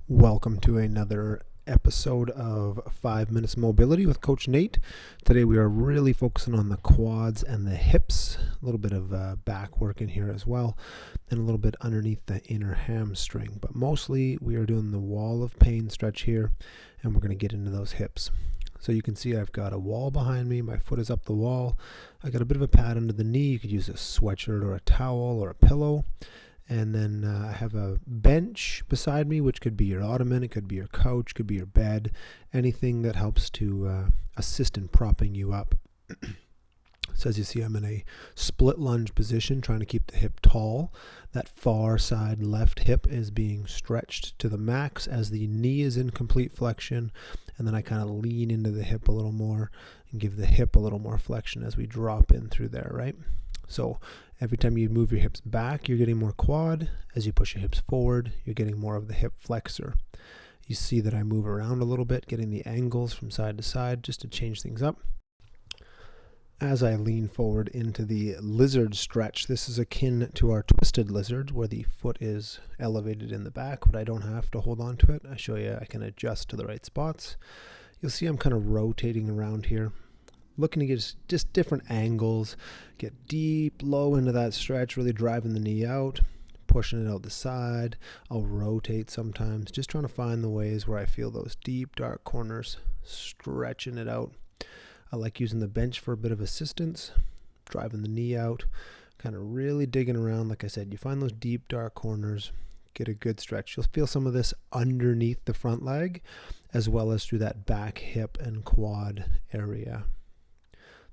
Welcome to another episode of 5 Minutes Mobility with Coach Nate. Today we are really focusing on the quads and the hips, a little bit of back work in here as well, and a little bit underneath the inner hamstring. But mostly we are doing the wall of pain stretch here, and we're going to get into those hips. So you can see I've got a wall behind me, my foot is up the wall, I got a bit of a pad under the knee. You could use a sweatshirt or a towel or a pillow. And then I have a bench beside me, which could be your ottoman, it could be your couch, could be your bed, anything that helps to assist in propping you up. So as you see, I'm in a split lunge position, trying to keep the hip tall. That far side left hip is being stretched to the max as the knee is in complete flexion. And then I kind of lean into the hip a little more and give the hip a little more flexion as we drop in through there, right? So every time you move your hips back, you're getting more quad. As you push your hips forward, you're getting more of the hip flexor. You see that I move around a little bit, getting the angles from side to side just to change things up. As I lean forward into the lizard stretch, this is akin to our twisted lizard where the foot is elevated in the back, but I don't have to hold on to it. I show you I can adjust to the right spots. You'll see I'm kind of rotating around here, looking to get just different angles, get deep, low into that stretch, really driving the knee out, pushing it out the side. I'll rotate sometimes, just trying to find the ways where I feel those deep, dark corners, stretching it out. I like using the bench for a bit of assistance, driving the knee out, kind of really digging around. Like I said, you find those deep, dark corners, get a good stretch. You'll feel some of this underneath the front leg, as well as through that back hip and quad area.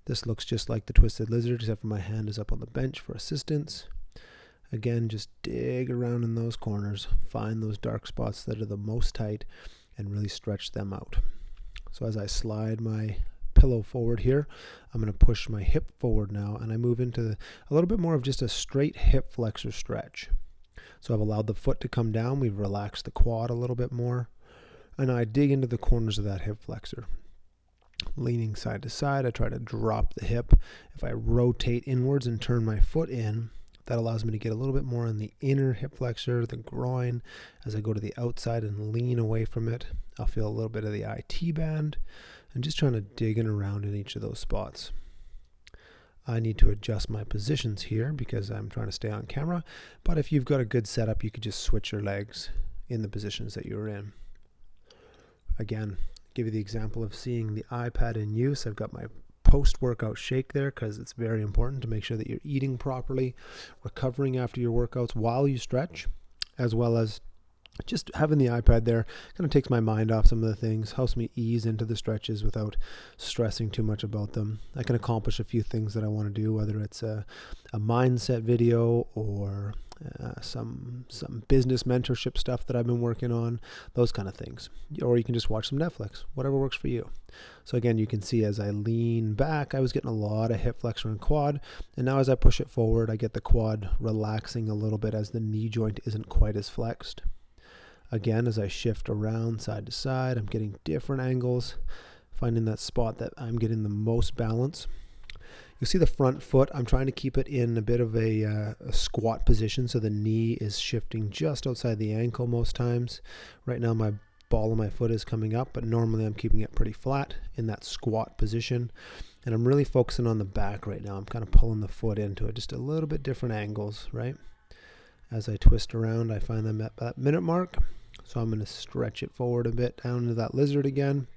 This looks just like the twisted lizard, except for my hand is up on the bench for assistance. Again, just dig around in those corners, find those dark spots that are the most tight, and really stretch them out. So as I slide my pillow forward here, I'm going to push my hip forward now, and I move into a little bit more of just a straight hip flexor stretch. So I've allowed the foot to come down, we've relaxed the quad a little bit more, and I dig into the corners of that hip flexor. Leaning side to side, I try to drop the hip. If I rotate inwards and turn my foot in, that allows me to get a little bit more in the inner hip flexor, the groin. As I go to the outside and lean away from it, I'll feel a little bit of the IT band, and just trying to dig in around in each of those spots. I need to adjust my positions here because I'm trying to stay on camera, but if you've got a good setup, you could just switch your legs in the positions that you're in. Again, give you the example of seeing the iPad in use. I've got my post-workout shake there because it's very important to make sure that you're eating properly, recovering after your workouts while you stretch, as well as just having the iPad there kind of takes my mind off some of the things, helps me ease into the stretches without stressing too much about them. I can accomplish a few things that I want to do, whether it's a mindset video or some business mentorship stuff that I've been working on, those kind of things. Or you can just watch some Netflix, whatever works for you. So again, you can see as I lean back, I was getting a lot of hip flexor and quad, and now as I push it forward, I get the quad relaxing a little bit as the knee joint isn't quite as flexed. Again, as I shift around side to side, I'm getting different angles, finding that spot that I'm getting the most balance. You see the front foot, I'm trying to keep it in a bit of a squat position so the knee is shifting just outside the ankle most times. Right now my ball of my foot is coming up, but normally I'm keeping it pretty flat in that squat position. And I'm really focusing on the back right now. I'm kind of pulling the foot into it, just a little bit different angles, right? As I twist around, I find them at that minute mark. So I'm going to stretch it forward a bit down to that lizard again.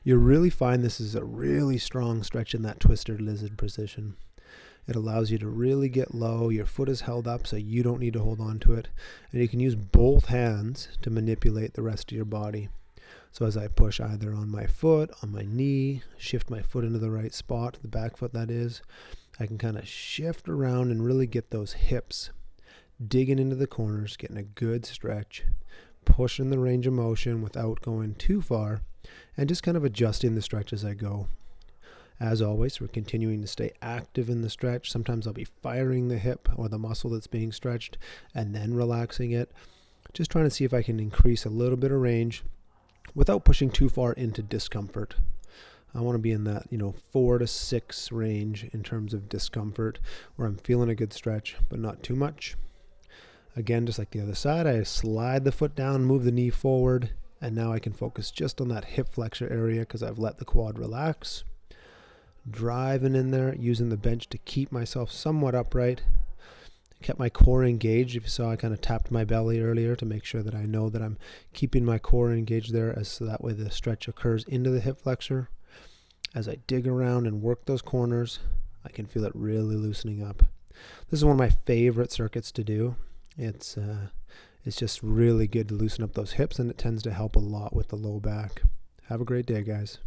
You'll really find this is a really strong stretch in that twisted lizard position. It allows you to really get low. Your foot is held up so you don't need to hold on to it. And you can use both hands to manipulate the rest of your body. So as I push either on my foot, on my knee, shift my foot into the right spot, the back foot that is, I can kind of shift around and really get those hips digging into the corners, getting a good stretch, pushing the range of motion without going too far, and just kind of adjusting the stretch as I go. As always, we're continuing to stay active in the stretch. Sometimes I'll be firing the hip or the muscle that's being stretched and then relaxing it. Just trying to see if I can increase a little bit of range without pushing too far into discomfort. I want to be in that 4 to 6 range in terms of discomfort, where I'm feeling a good stretch but not too much. Again, just like the other side, I slide the foot down, move the knee forward, and now I can focus just on that hip flexor area because I've let the quad relax. Driving in there, using the bench to keep myself somewhat upright. Kept my core engaged. If you saw, I kind of tapped my belly earlier to make sure that I know that I'm keeping my core engaged there, so that way the stretch occurs into the hip flexor. As I dig around and work those corners, I can feel it really loosening up. This is one of my favorite circuits to do. It's just really good to loosen up those hips, and it tends to help a lot with the low back. Have a great day, guys.